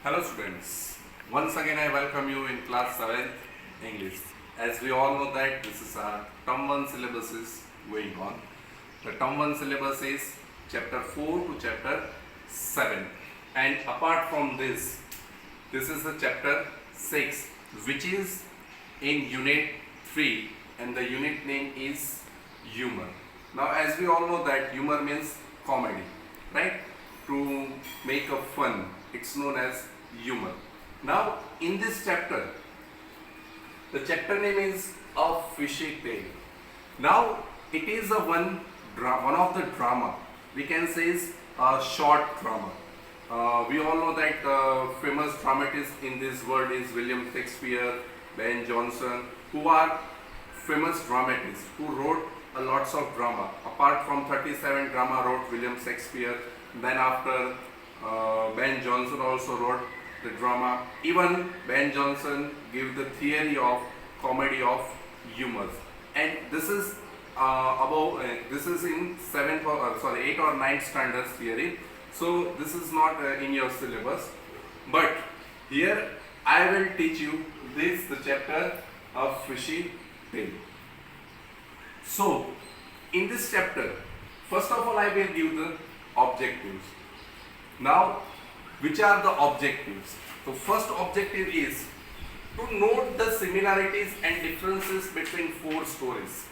Hello students, once again I welcome you in class 7th English. As we all know that this is our term 1 syllabus is going on. The term 1 syllabus is chapter 4 to chapter 7, and apart from this is the chapter 6 which is in unit 3 and the unit name is humor. Now as we all know that humor means comedy, right? To make a fun, it's known as humor. Now in this chapter, the chapter name is A Fishy Tale. Now it is one of the drama, we can say is a short drama. We all know that famous dramatist in this world is William Shakespeare, Ben Jonson, who are famous dramatists who wrote a lots of drama. Apart from 37 drama wrote William Shakespeare. Then after Ben Jonson also wrote the drama. Even Ben Jonson gave the theory of comedy of humor. And this is this is in 8 or 9 standards theory. So this is not in your syllabus. But here I will teach you the chapter of Fishy Tale. So in this chapter, first of all I will give the objectives. Now, which are the objectives? So first objective is to note the similarities and differences between 4 stories,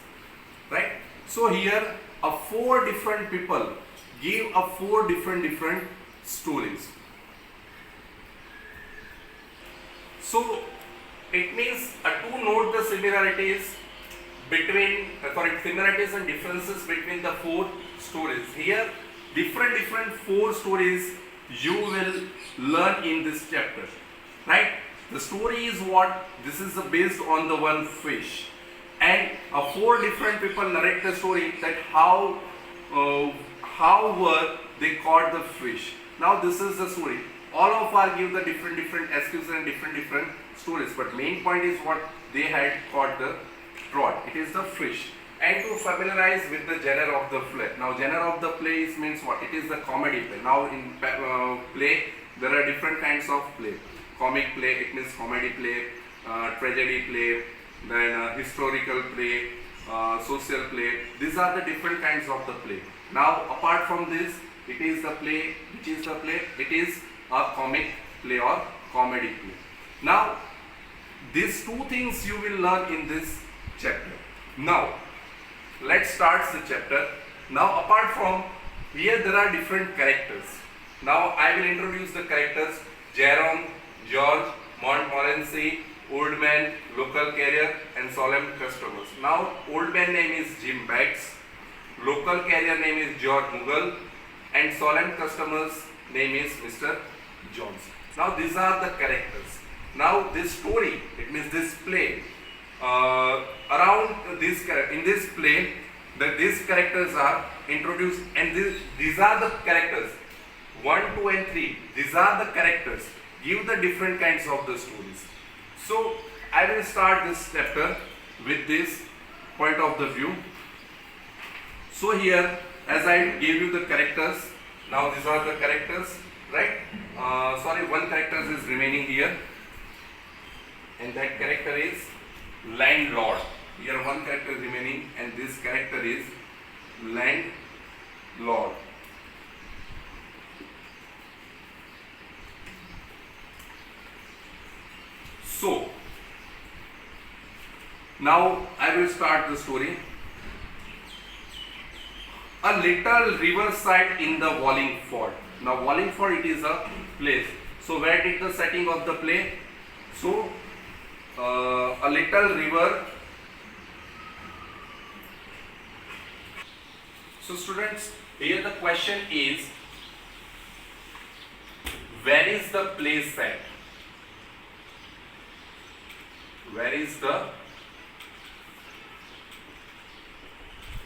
right? So here a 4 different people give a 4 different stories. So it means to note the similarities between similarities and differences between the 4 stories. Here different 4 stories you will learn in this chapter, right? The story is what? This is based on the one fish, and 4 different people narrate the story that how were they caught the fish. Now this is the story. All of us give the different excuses and different stories, but main point is what they had caught the trout. It is the fish. And to familiarize with the genre of the play. Now genre of the play means what? It is the comedy play. Now in play there are different kinds of play. Comic play, it means comedy play, tragedy play, then historical play, social play. These are the different kinds of the play. Now apart from this, it is the play, which is the play? It is a comic play or comedy play. Now these 2 things you will learn in this chapter. Now let's start the chapter. Now apart from here there are different characters. Now I will introduce the characters: Jerome, George, Montmorency, Old Man, Local Carrier and Solemn Customers. Now Old Man name is Jim Bates, Local Carrier name is George Mughal, and Solemn Customers name is Mr. Jones. Now these are the characters. Now this story, it means this play, around this in this play these characters are introduced, and these are the characters 1, 2 and 3. These are the characters give the different kinds of the stories. So I will start this chapter with this point of the view. So here as I gave you the characters, now these are the characters, right? One character is remaining here, and that character is landlord. Here one character is remaining, and this character is landlord. So now I will start the story. A little riverside in the Wallingford. Now Wallingford, it is a place. So where did the setting of the play? So a little river. So students, here the question is, where is the place set? Where is the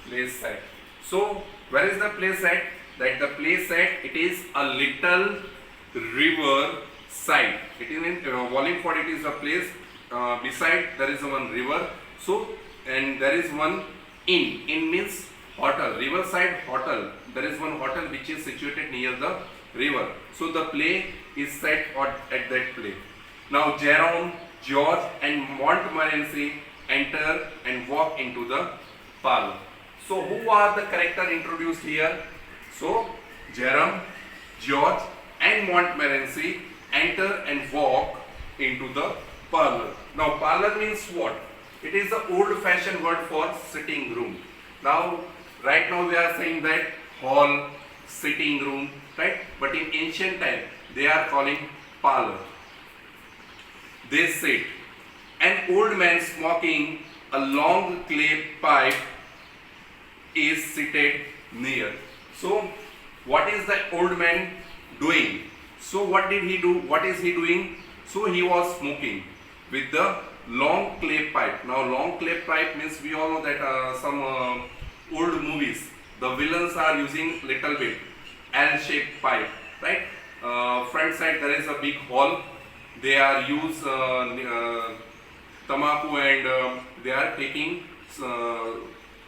place set? So where is the place set? That the place set, it is a little river side. It is in Wallingford, it is a place. Beside there is one river. So and there is one inn. Inn means hotel. Riverside hotel. There is one hotel which is situated near the river. So the play is set at that place. Now Jerome, George and Montmorency enter and walk into the parlor. So who are the character introduced here? So Jerome, George and Montmorency enter and walk into the parlor. Now parlor means what? It is the old fashioned word for sitting room. Now right now we are saying that hall, sitting room, right? But in ancient time they are calling parlor. They sit. An old man smoking a long clay pipe is seated near. So what is the old man doing? So what did he do? What is he doing? So he was smoking with the long clay pipe. Now long clay pipe means we all know that some old movies, the villains are using little bit L-shaped pipe, right? Front side there is a big hole. They are use tamaku and they are taking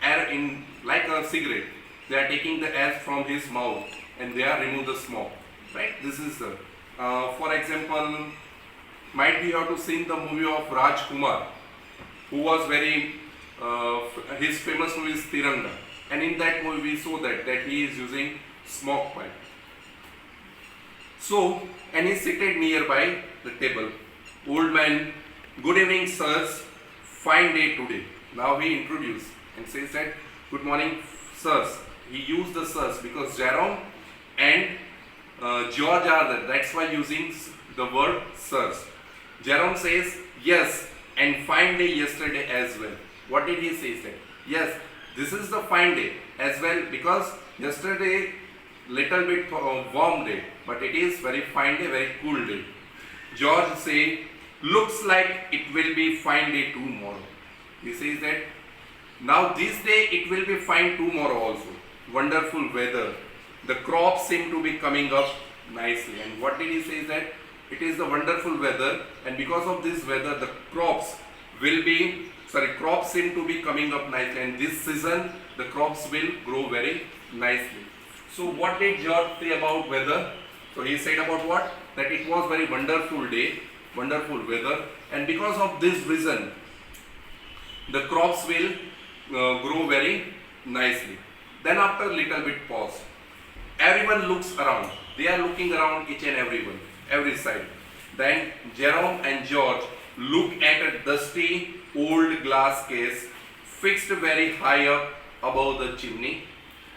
air in like a cigarette. They are taking the air from his mouth and they are remove the smoke, right? This is for example, might be you have to seen the movie of Rajkumar, who was very his famous movie is Tiranga, and in that movie we saw that he is using smoke pipe. So, and he is seated nearby the table. Old man, good evening sirs, fine day today. Now he introduced and says that good morning sirs. He used the sirs because Jerome and George are there. That's why using the word sirs. Jerome says yes, and fine day yesterday as well. What did he say? Yes, this is the fine day as well because yesterday little bit warm day, but it is very fine day, very cool day. George say, looks like it will be fine day tomorrow. He says that now this day it will be fine tomorrow also. Wonderful weather. The crops seem to be coming up nicely. And what did he say that? It is the wonderful weather, and because of this weather the crops seem to be coming up nicely, and this season the crops will grow very nicely. So what did George say about weather? So he said about what? That it was very wonderful day, wonderful weather, and because of this reason the crops will grow very nicely. Then after little bit pause, everyone looks around. They are looking around each and every side. Then Jerome and George look at a dusty old glass case fixed very high up above the chimney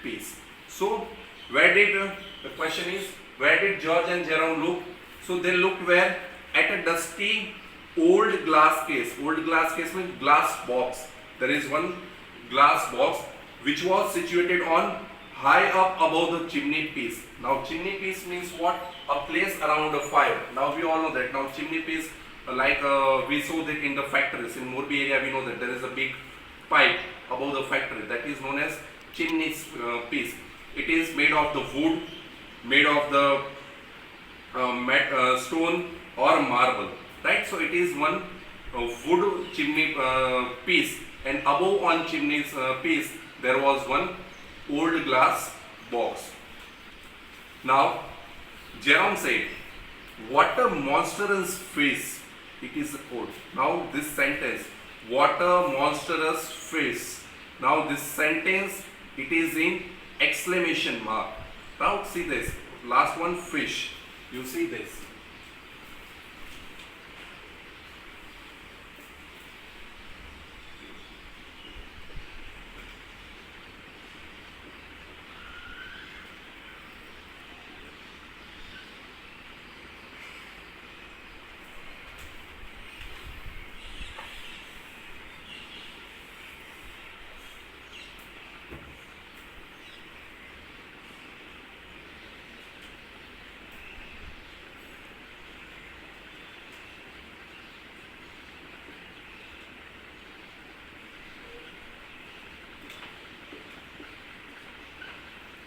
piece. So where did the question is, where did George and Jerome look? So they looked where? At a dusty old glass case. Old glass case means glass box. There is one glass box which was situated on high up above the chimney piece. Now chimney piece means what? A place around a fire. Now we all know that. Now chimney piece, like we saw that in the factories. In Morbi area we know that there is a big pipe above the factory. That is known as chimney piece. It is made of the wood, made of the stone or marble, right? So it is one wood chimney piece, and above on chimney piece there was one old glass box. Now Jerome said, what a monstrous fish, it is a quote. Now this sentence, what a monstrous fish. Now this sentence, it is in exclamation mark. Now see this, last one, fish. You see this.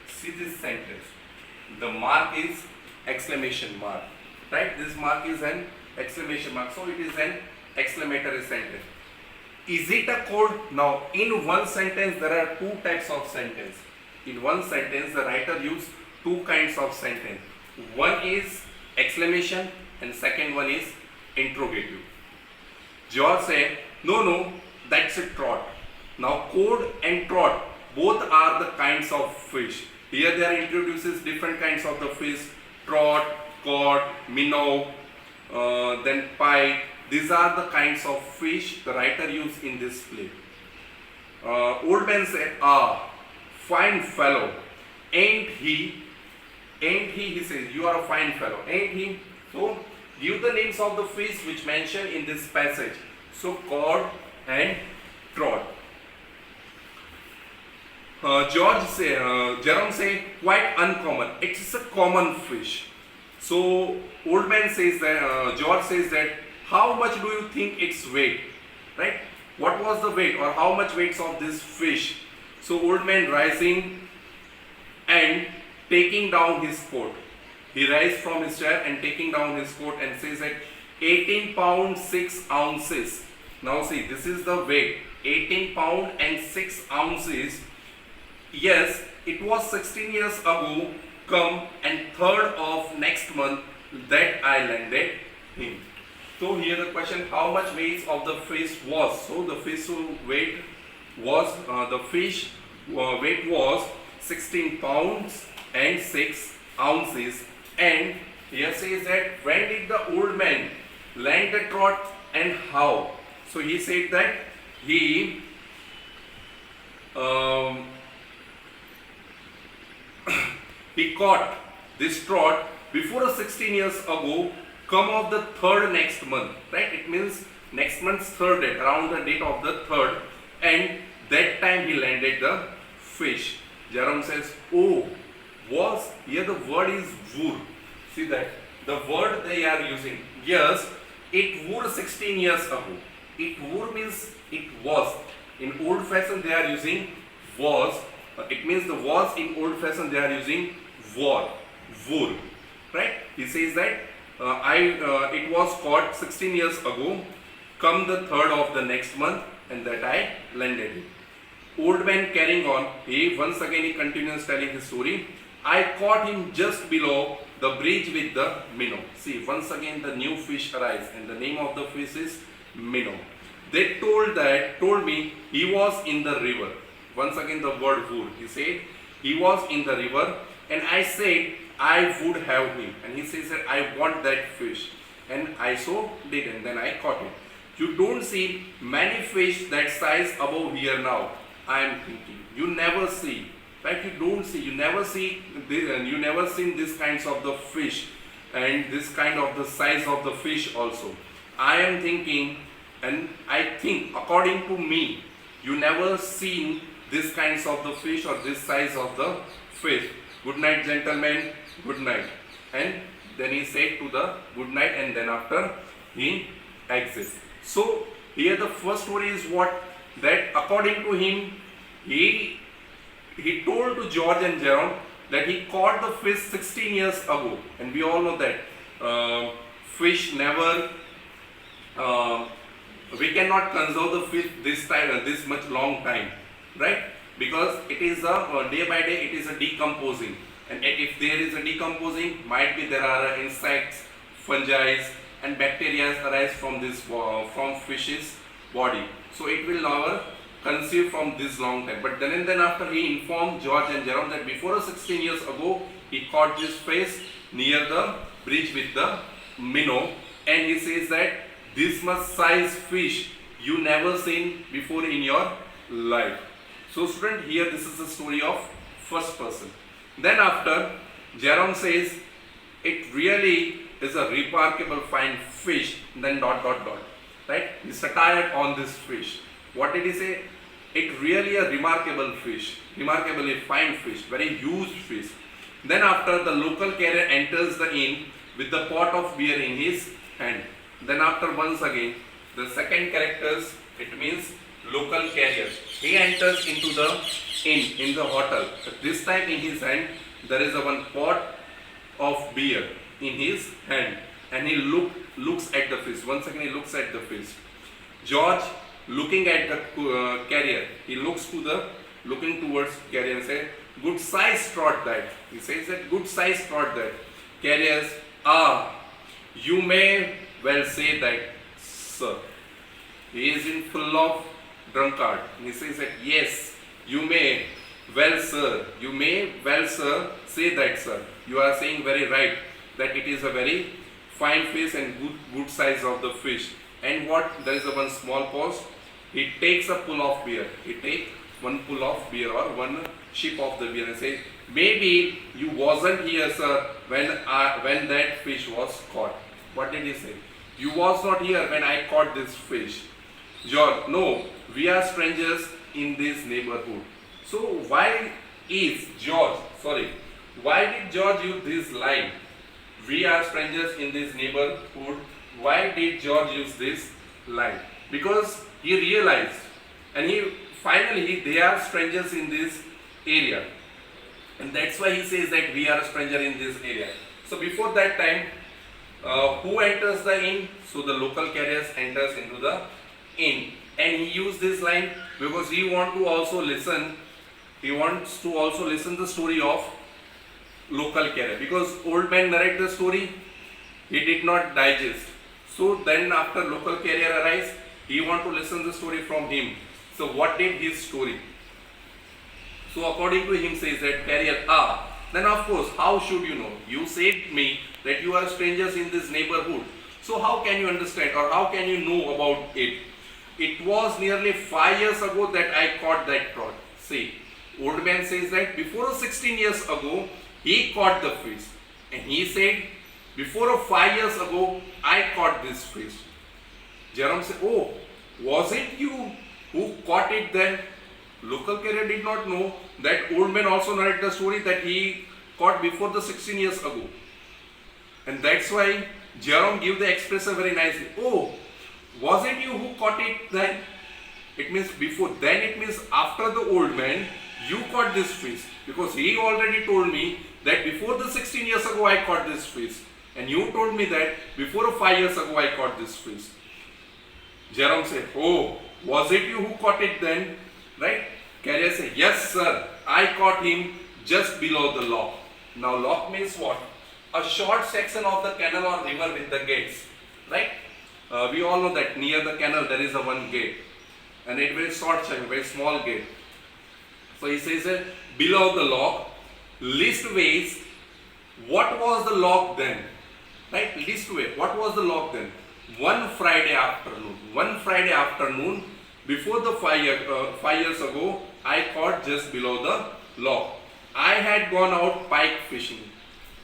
See this sentence, the mark is exclamation mark, right? This mark is an exclamation mark, so it is an exclamatory sentence. Is it a code? Now in one sentence there are two types of sentence. In one sentence the writer used two kinds of sentence. One is exclamation, and second one is interrogative. George said, no, that's a trout. Now cod and trout, both are the kinds of fish. Here they are introduces different kinds of the fish, trout, cod, minnow, then pike. These are the kinds of fish the writer used in this play. Old man said, fine fellow, ain't he? Ain't he says, you are a fine fellow, ain't he? So, give the names of the fish which mentioned in this passage. So, cod and trout. Jerome say, quite uncommon. It's a common fish. So, old man says that, George says that, how much do you think its weight? Right? What was the weight or how much weights of this fish? So, old man rising and taking down his coat. He rises from his chair and taking down his coat and says that 18 pounds 6 ounces. Now see, this is the weight. 18 pounds and 6 ounces. Yes, it was 16 years ago, come and 3rd of next month that I landed him. So here the question, how much weight of the fish was? So the fish weight was, weight was 16 pounds and 6 ounces. And here says that when did the old man land the trout and how? So he said that he he caught this trout before 16 years ago, come of the 3rd next month, right? It means next month's 3rd date, around the date of the 3rd, and that time he landed the fish. Jerome says, oh, was, here the word is wur. See that, the word they are using. Yes, it were 16 years ago. It were means it was. In old fashion they are using was. It means the was in old fashion they are using were. Right? He says that it was caught 16 years ago, come the 3rd of the next month, and that I landed it. Old man carrying on, he once again he continues telling his story. I caught him just below the bridge with the minnow. See, once again the new fish arrives, and the name of the fish is minnow. They told me he was in the river. Once again the word would. He said he was in the river, and I said I would have him. And he says that I want that fish, and I so did, and then I caught it. You don't see many fish that size above here now. I am thinking you never see. Right? You don't see. You never see. You never seen this kinds of the fish, and this kind of the size of the fish also. I am thinking, and I think according to me, you never seen this kinds of the fish or this size of the fish. Good night, gentlemen. Good night. And then he said to the good night, and then after he exits. So here the first story is what, that according to him, he told to George and Jerome that he caught the fish 16 years ago, and we all know that fish never. We cannot conserve the fish this much long time, right? Because it is a day by day it is a decomposing, and if there is a decomposing, might be there are insects, fungi, and bacteria arise from this from fish's body. So it will never conceive from this long time. But then and then after he informed George and Jerome that before 16 years ago he caught this fish near the bridge with the minnow, and he says that this much size fish you never seen before in your life. So student, here this is the story of first person. Then after Jerome says it really is a remarkable fine fish, then ... right? He satired on this fish. What did he say? It really a remarkable fish, remarkably fine fish, very huge fish. Then after the local carrier enters the inn with the pot of beer in his hand. Then after once again, the second characters, it means local carrier. He enters into the inn, in the hotel. But this time in his hand, there is a one pot of beer in his hand. And he looks at the fish. Once again he looks at the fish. George, looking at the carrier, he looking towards carrier and says, good size trout that. He says that good size trout that. Carriers Ah, you may well say that, sir. He is in full of drunkard. And he says that, yes, you may well, sir, say that, sir. You are saying very right, that it is a very fine fish and good size of the fish. And what? There is a one small pause. He takes a pull of beer. He takes one pull of beer or one sip of the beer and says, maybe you wasn't here, sir, when that fish was caught. What did he say? You was not here when I caught this fish. George, no, we are strangers in this neighborhood. So why did George use this line? We are strangers in this neighborhood. Why did George use this line? Because he realized, and they are strangers in this area. And that's why he says that we are a stranger in this area. So before that time, who enters the inn? So the local carriers enters into the inn, and he used this line because he wants to also listen the story of local carrier, because old man narrate the story, he did not digest. So then after local carrier arrives, he want to listen the story from him. So what did his story? So according to him says that carrier, then of course, how should you know? You said me that you are strangers in this neighborhood. So how can you understand or how can you know about it? It was nearly 5 years ago that I caught that trout. See, old man says that before 16 years ago, he caught the fish. And he said, before 5 years ago, I caught this fish. Jerome said, oh, was it you who caught it then? Local carrier did not know that old man also narrated the story that he caught before the 16 years ago. And that's why Jerome gave the expression very nicely. Oh, was it you who caught it then? It means before, then it means after the old man, you caught this fish. Because he already told me that before the 16 years ago I caught this fish. And you told me that before 5 years ago I caught this fish. Jerome said, oh, was it you who caught it then? Right? Carrier said, yes sir, I caught him just below the lock. Now lock means what? A short section of the canal or river with the gates. Right? We all know that near the canal there is a one gate. And it very short section, very small gate. So he says below the lock, leastways, what was the lock then? Right? Leastways, what was the lock then? One Friday afternoon, before the 5 years ago, I caught just below the lock. I had gone out pike fishing.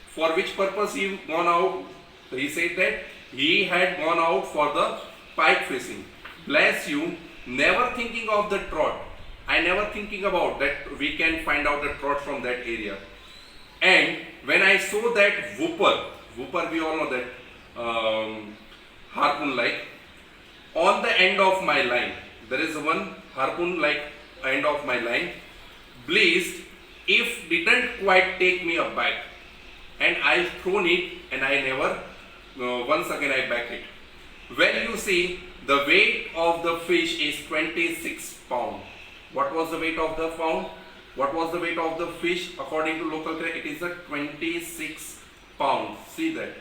For which purpose he gone out? He said that he had gone out for the pike fishing. Bless you, never thinking of the trout. I never thinking about that we can find out the trout from that area. And when I saw that whooper we all know that harpoon like, on the end of my line, there is one harpoon like end of my line, blessed if didn't quite take me aback, and I thrown it and I never, once again I back it. When you see the weight of the fish is 26 pounds. What was the weight of the pound? What was the weight of the fish according to local carrier? It is a 26 pounds. See that.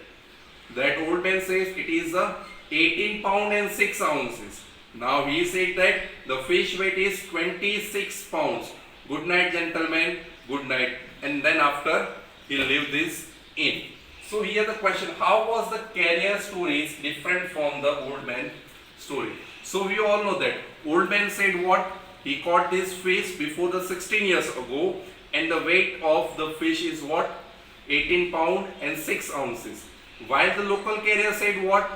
That old man says it is a 18 pound and 6 ounces. Now he said that the fish weight is 26 pounds. Good night gentlemen, good night. And then after he leave this in. So here the question, how was the carrier stories different from the old man story? So we all know that old man said what? He caught this fish before the 16 years ago, and the weight of the fish is what? 18 pound and 6 ounces. While the local carrier said what?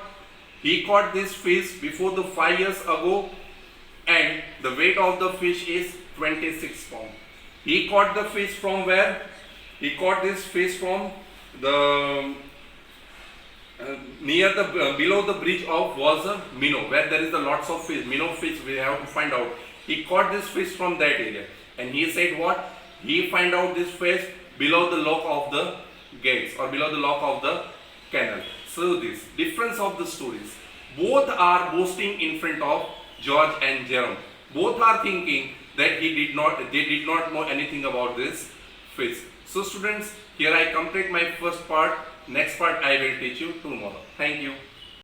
He caught this fish before the 5 years ago, and the weight of the fish is 26 pound. He caught the fish from where? He caught this fish from the near the below the bridge of was a minnow, where there is a lots of fish, minnow fish. We have to find out. He caught this fish from that area, and he said what? He find out this fish below the lock of the gates or below the lock of the canal. So this difference of the stories. Both are boasting in front of George and Jerome. Both are thinking that they did not know anything about this fish. So students, here I complete my first part Next part I will teach you tomorrow. Thank you.